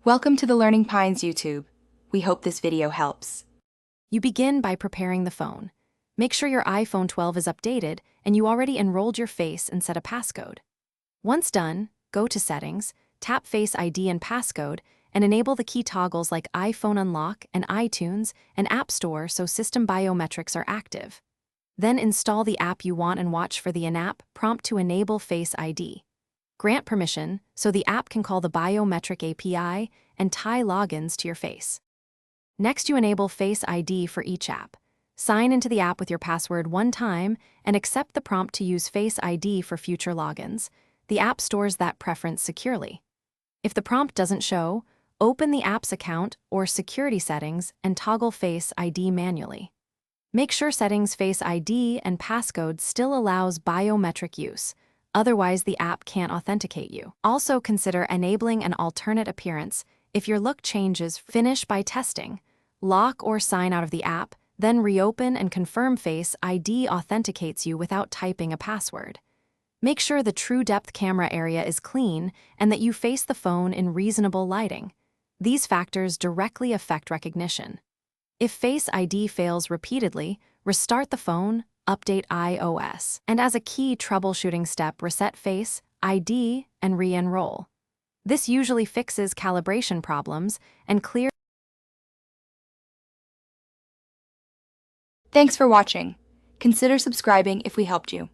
Welcome to the Learning Pines YouTube. We hope this video helps. You begin by preparing the phone. Make sure your iPhone 12 is updated and you already enrolled your face and set a passcode. Once done, go to Settings, tap Face ID and Passcode, and enable the key toggles like iPhone Unlock and iTunes and App Store so system biometrics are active. Then install the app you want and watch for the in-app prompt to enable Face ID. Grant permission so the app can call the Biometric API and tie logins to your face. Next, you enable Face ID for each app. Sign into the app with your password one time and accept the prompt to use Face ID for future logins. The app stores that preference securely. If the prompt doesn't show, open the app's account or security settings and toggle Face ID manually. Make sure Settings Face ID and Passcode still allows biometric use. Otherwise, the app can't authenticate you. Also consider enabling an alternate appearance if your look changes. Finish by testing. Lock or sign out of the app, then reopen and confirm Face ID authenticates you without typing a password. Make sure the true depth camera area is clean and that you face the phone in reasonable lighting. These factors directly affect recognition. If Face ID fails repeatedly, restart the phone, update iOS, and as a key troubleshooting step, reset Face ID and re-enroll. This usually fixes calibration problems and clears. Thanks for watching. Consider subscribing if we helped you.